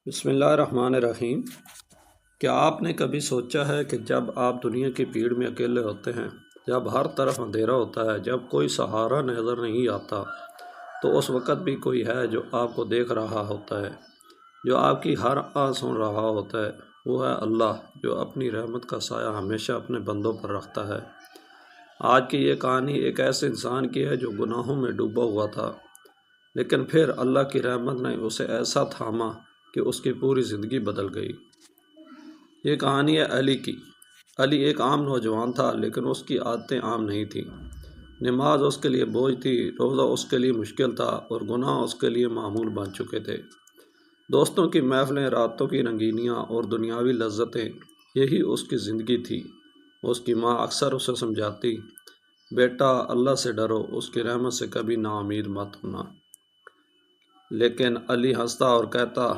بسم اللہ الرحمن الرحیم۔ کیا آپ نے کبھی سوچا ہے کہ جب آپ دنیا کی بھیڑ میں اکیلے ہوتے ہیں، جب ہر طرف اندھیرا ہوتا ہے، جب کوئی سہارا نظر نہیں آتا، تو اس وقت بھی کوئی ہے جو آپ کو دیکھ رہا ہوتا ہے، جو آپ کی ہر آواز سن رہا ہوتا ہے؟ وہ ہے اللہ، جو اپنی رحمت کا سایہ ہمیشہ اپنے بندوں پر رکھتا ہے۔ آج کی یہ کہانی ایک ایسے انسان کی ہے جو گناہوں میں ڈوبا ہوا تھا، لیکن پھر اللہ کی رحمت نے اسے ایسا تھاما کہ اس کی پوری زندگی بدل گئی۔ یہ کہانی ہے علی کی۔ علی ایک عام نوجوان تھا، لیکن اس کی عادتیں عام نہیں تھیں۔ نماز اس کے لیے بوجھ تھی، روزہ اس کے لیے مشکل تھا، اور گناہ اس کے لیے معمول بن چکے تھے۔ دوستوں کی محفلیں، راتوں کی رنگینیاں اور دنیاوی لذتیں، یہی اس کی زندگی تھی۔ اس کی ماں اکثر اسے سمجھاتی، بیٹا اللہ سے ڈرو، اس کی رحمت سے کبھی نا امید مت ہونا۔ لیکن علی ہنستا اور کہتا،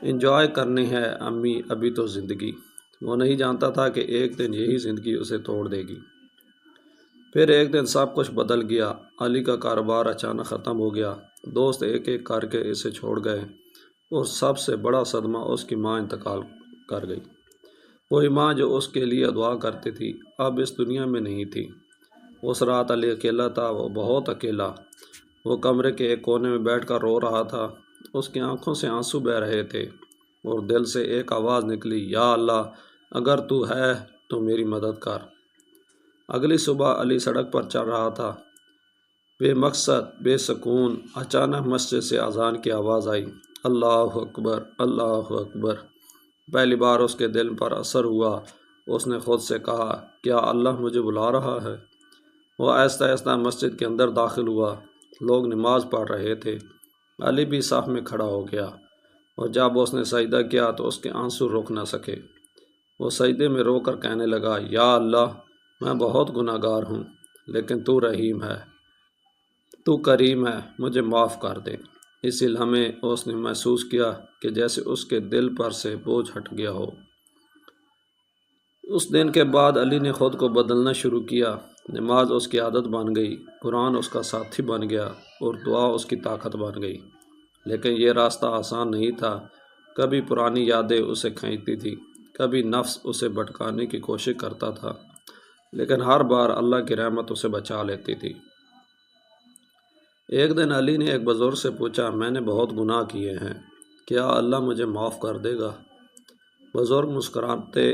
انجوائے کرنی ہے امی، ابھی تو زندگی۔ وہ نہیں جانتا تھا کہ ایک دن یہی زندگی اسے توڑ دے گی۔ پھر ایک دن سب کچھ بدل گیا۔ علی کا کاروبار اچانک ختم ہو گیا، دوست ایک ایک کر کے اسے چھوڑ گئے، اور سب سے بڑا صدمہ اس کی ماں انتقال کر گئی۔ وہی ماں جو اس کے لیے دعا کرتی تھی، اب اس دنیا میں نہیں تھی۔ اس رات علی اکیلا تھا، وہ بہت اکیلا۔ وہ کمرے کے ایک کونے میں بیٹھ کر رو رہا تھا۔ اس کی آنکھوں سے آنسو بہہ رہے تھے، اور دل سے ایک آواز نکلی، یا اللہ، اگر تو ہے تو میری مدد کر۔ اگلی صبح علی سڑک پر چل رہا تھا، بے مقصد، بے سکون۔ اچانک مسجد سے اذان کی آواز آئی، اللہ اکبر، اللہ اکبر۔ پہلی بار اس کے دل پر اثر ہوا۔ اس نے خود سے کہا، کیا اللہ مجھے بلا رہا ہے؟ وہ آہستہ آہستہ مسجد کے اندر داخل ہوا۔ لوگ نماز پڑھ رہے تھے۔ علی بھی صف میں کھڑا ہو گیا، اور جب اس نے سجدہ کیا تو اس کے آنسو رک نہ سکے۔ وہ سجدے میں رو کر کہنے لگا، یا اللہ، میں بہت گناہ گار ہوں، لیکن تو رحیم ہے، تو کریم ہے، مجھے معاف کر دے۔ اسی لمحے اس نے محسوس کیا کہ جیسے اس کے دل پر سے بوجھ ہٹ گیا ہو۔ اس دن کے بعد علی نے خود کو بدلنا شروع کیا۔ نماز اس کی عادت بن گئی، قرآن اس کا ساتھی بن گیا، اور دعا اس کی طاقت بن گئی۔ لیکن یہ راستہ آسان نہیں تھا۔ کبھی پرانی یادیں اسے کھینچتی تھی، کبھی نفس اسے بھٹکانے کی کوشش کرتا تھا، لیکن ہر بار اللہ کی رحمت اسے بچا لیتی تھی۔ ایک دن علی نے ایک بزرگ سے پوچھا، میں نے بہت گناہ کیے ہیں، کیا اللہ مجھے معاف کر دے گا؟ بزرگ مسکراتے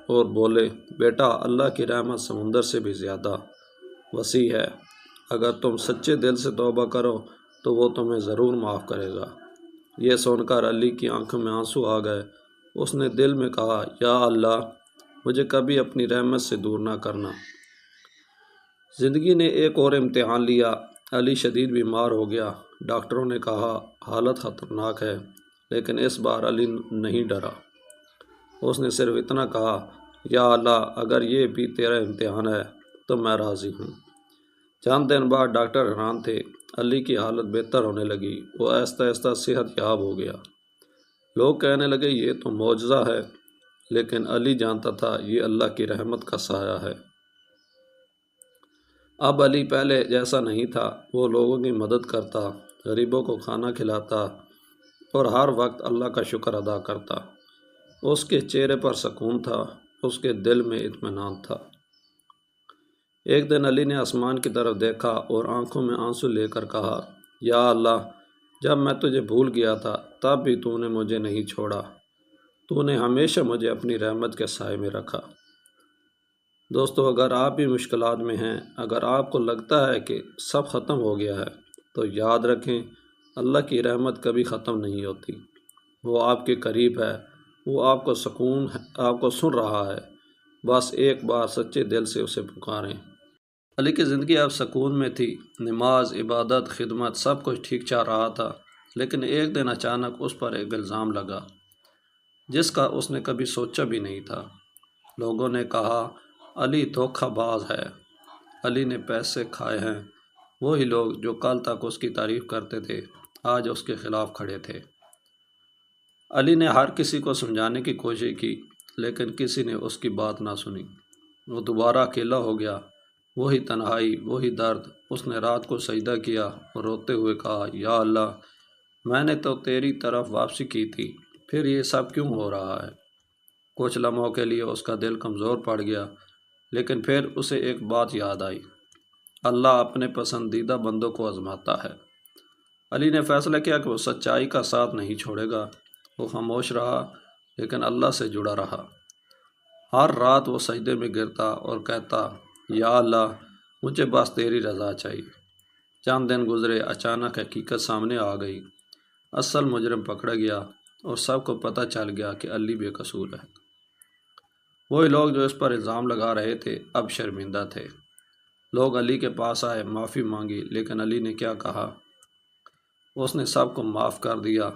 اور بولے، بیٹا، اللہ کی رحمت سمندر سے بھی زیادہ وسیع ہے۔ اگر تم سچے دل سے توبہ کرو تو وہ تمہیں ضرور معاف کرے گا۔ یہ سن کر علی کی آنکھوں میں آنسو آ گئے۔ اس نے دل میں کہا، یا اللہ، مجھے کبھی اپنی رحمت سے دور نہ کرنا۔ زندگی نے ایک اور امتحان لیا۔ علی شدید بیمار ہو گیا۔ ڈاکٹروں نے کہا حالت خطرناک ہے، لیکن اس بار علی نہیں ڈرا۔ اس نے صرف اتنا کہا، یا اللہ، اگر یہ بھی تیرا امتحان ہے تو میں راضی ہوں۔ چند دن بعد ڈاکٹر حیران تھے۔ علی کی حالت بہتر ہونے لگی، وہ آہستہ آہستہ صحت یاب ہو گیا۔ لوگ کہنے لگے، یہ تو معجزہ ہے، لیکن علی جانتا تھا یہ اللہ کی رحمت کا سایہ ہے۔ اب علی پہلے جیسا نہیں تھا۔ وہ لوگوں کی مدد کرتا، غریبوں کو کھانا کھلاتا، اور ہر وقت اللہ کا شکر ادا کرتا۔ اس کے چہرے پر سکون تھا، اس کے دل میں اطمینان تھا۔ ایک دن علی نے آسمان کی طرف دیکھا اور آنکھوں میں آنسو لے کر کہا، یا اللہ، جب میں تجھے بھول گیا تھا تب بھی تو نے مجھے نہیں چھوڑا، تو نے ہمیشہ مجھے اپنی رحمت کے سائے میں رکھا۔ دوستو، اگر آپ بھی مشکلات میں ہیں، اگر آپ کو لگتا ہے کہ سب ختم ہو گیا ہے، تو یاد رکھیں، اللہ کی رحمت کبھی ختم نہیں ہوتی۔ وہ آپ کے قریب ہے، وہ آپ کو سن رہا ہے۔ بس ایک بار سچے دل سے اسے پکاریں۔ علی کی زندگی اب سکون میں تھی۔ نماز، عبادت، خدمت، سب کچھ ٹھیک چل رہا تھا، لیکن ایک دن اچانک اس پر ایک الزام لگا جس کا اس نے کبھی سوچا بھی نہیں تھا۔ لوگوں نے کہا، علی دھوکہ باز ہے، علی نے پیسے کھائے ہیں۔ وہی لوگ جو کل تک اس کی تعریف کرتے تھے، آج اس کے خلاف کھڑے تھے۔ علی نے ہر کسی کو سمجھانے کی کوشش کی، لیکن کسی نے اس کی بات نہ سنی۔ وہ دوبارہ اکیلا ہو گیا۔ وہی تنہائی، وہی درد۔ اس نے رات کو سجدہ کیا اور روتے ہوئے کہا، یا اللہ، میں نے تو تیری طرف واپسی کی تھی، پھر یہ سب کیوں ہو رہا ہے؟ کچھ لمحوں کے لیے اس کا دل کمزور پڑ گیا، لیکن پھر اسے ایک بات یاد آئی۔ اللہ اپنے پسندیدہ بندوں کو آزماتا ہے۔ علی نے فیصلہ کیا کہ وہ سچائی کا ساتھ نہیں چھوڑے گا۔ وہ خاموش رہا، لیکن اللہ سے جڑا رہا۔ ہر رات وہ سجدے میں گرتا اور کہتا، یا اللہ، مجھے بس تیری رضا چاہیے۔ چند دن گزرے، اچانک حقیقت سامنے آ گئی۔ اصل مجرم پکڑا گیا اور سب کو پتہ چل گیا کہ علی بے قصور ہے۔ وہی لوگ جو اس پر الزام لگا رہے تھے اب شرمندہ تھے۔ لوگ علی کے پاس آئے، معافی مانگی، لیکن علی نے کیا کہا؟ اس نے سب کو معاف کر دیا،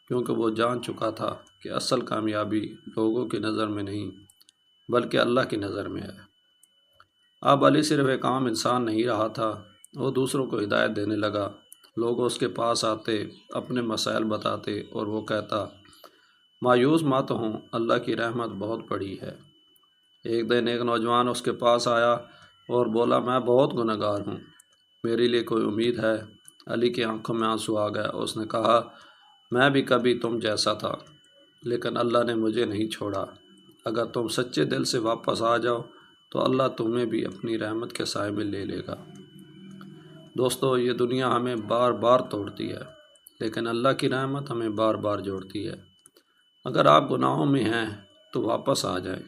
کیونکہ وہ جان چکا تھا کہ اصل کامیابی لوگوں کی نظر میں نہیں بلکہ اللہ کی نظر میں ہے۔ اب علی صرف ایک عام انسان نہیں رہا تھا، وہ دوسروں کو ہدایت دینے لگا۔ لوگ اس کے پاس آتے، اپنے مسائل بتاتے اور وہ کہتا، مایوس مت ہوں، اللہ کی رحمت بہت بڑی ہے۔ ایک دن ایک نوجوان اس کے پاس آیا اور بولا، میں بہت گنہگار ہوں، میرے لیے کوئی امید ہے؟ علی کی آنکھوں میں آنسو آ گیا۔ اس نے کہا، میں بھی کبھی تم جیسا تھا، لیکن اللہ نے مجھے نہیں چھوڑا۔ اگر تم سچے دل سے واپس آ جاؤ تو اللہ تمہیں بھی اپنی رحمت کے سائے میں لے لے گا۔ دوستو، یہ دنیا ہمیں بار بار توڑتی ہے، لیکن اللہ کی رحمت ہمیں بار بار جوڑتی ہے۔ اگر آپ گناہوں میں ہیں تو واپس آ جائیں۔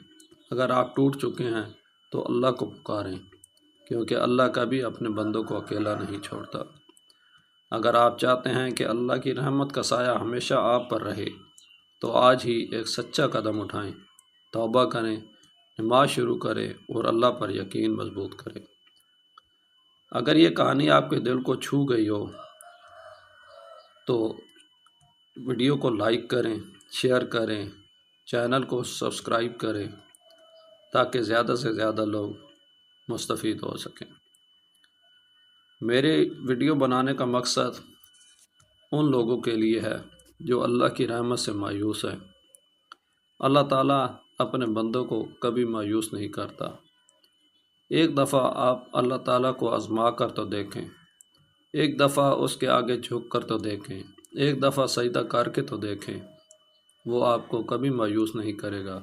اگر آپ ٹوٹ چکے ہیں تو اللہ کو پکاریں، کیونکہ اللہ کبھی اپنے بندوں کو اکیلا نہیں چھوڑتا۔ اگر آپ چاہتے ہیں کہ اللہ کی رحمت کا سایہ ہمیشہ آپ پر رہے تو آج ہی ایک سچا قدم اٹھائیں، توبہ کریں، نماز شروع کریں اور اللہ پر یقین مضبوط کریں۔ اگر یہ کہانی آپ کے دل کو چھو گئی ہو تو ویڈیو کو لائک کریں، شیئر کریں، چینل کو سبسکرائب کریں تاکہ زیادہ سے زیادہ لوگ مستفید ہو سکیں۔ میرے ویڈیو بنانے کا مقصد ان لوگوں کے لیے ہے جو اللہ کی رحمت سے مایوس ہیں۔ اللہ تعالیٰ اپنے بندوں کو کبھی مایوس نہیں کرتا۔ ایک دفعہ آپ اللہ تعالیٰ کو آزما کر تو دیکھیں، ایک دفعہ اس کے آگے جھک کر تو دیکھیں، ایک دفعہ سجدہ کر کے تو دیکھیں، وہ آپ کو کبھی مایوس نہیں کرے گا۔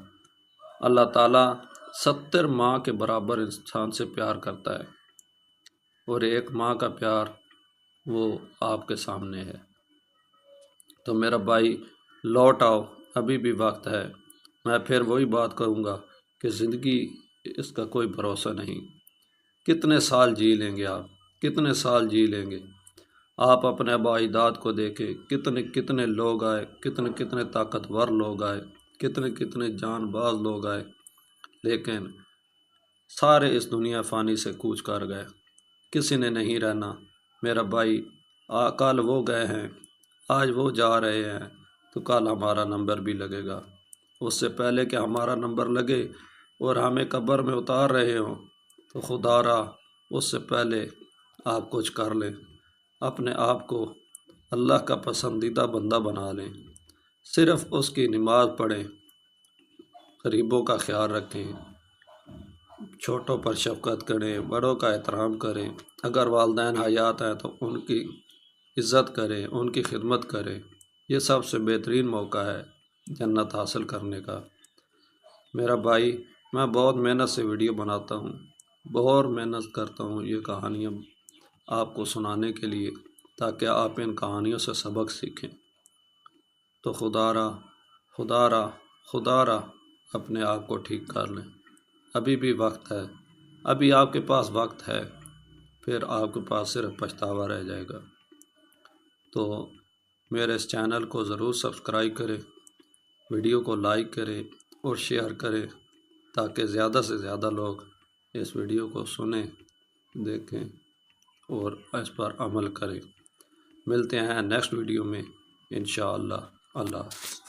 اللہ تعالیٰ 70 ماں کے برابر انسان سے پیار کرتا ہے، اور ایک ماں کا پیار وہ آپ کے سامنے ہے۔ تو میرا بھائی، لوٹ آؤ، ابھی بھی وقت ہے۔ میں پھر وہی بات کروں گا کہ زندگی اس کا کوئی بھروسہ نہیں۔ کتنے سال جی لیں گے آپ؟ کتنے سال جی لیں گے؟ آپ اپنے آباء اجداد کو دیکھیں، کتنے کتنے لوگ آئے، کتنے کتنے طاقتور لوگ آئے، کتنے کتنے جان باز لوگ آئے، لیکن سارے اس دنیا فانی سے کوچ کر گئے۔ کسی نے نہیں رہنا۔ میرا بھائی، کل وہ گئے ہیں، آج وہ جا رہے ہیں، تو کل ہمارا نمبر بھی لگے گا۔ اس سے پہلے کہ ہمارا نمبر لگے اور ہمیں قبر میں اتار رہے ہوں تو خدا را اس سے پہلے آپ کچھ کر لیں، اپنے آپ کو اللہ کا پسندیدہ بندہ بنا لیں، صرف اس کی نماز پڑھیں، غریبوں کا خیال رکھیں، چھوٹوں پر شفقت کریں، بڑوں کا احترام کریں، اگر والدین حیات ہیں تو ان کی عزت کریں، ان کی خدمت کریں۔ یہ سب سے بہترین موقع ہے جنت حاصل کرنے کا۔ میرا بھائی، میں بہت محنت سے ویڈیو بناتا ہوں، بہت محنت کرتا ہوں یہ کہانیاں آپ کو سنانے کے لیے، تاکہ آپ ان کہانیوں سے سبق سیکھیں۔ تو خدا را اپنے آپ کو ٹھیک کر لیں۔ ابھی بھی وقت ہے، ابھی آپ کے پاس وقت ہے، پھر آپ کے پاس صرف پچھتاوا رہ جائے گا۔ تو میرے اس چینل کو ضرور سبسکرائب کریں، ویڈیو کو لائک کریں اور شیئر کریں تاکہ زیادہ سے زیادہ لوگ اس ویڈیو کو سنیں، دیکھیں اور اس پر عمل کریں۔ ملتے ہیں نیکسٹ ویڈیو میں انشاءاللہ۔ اللہ حافظ۔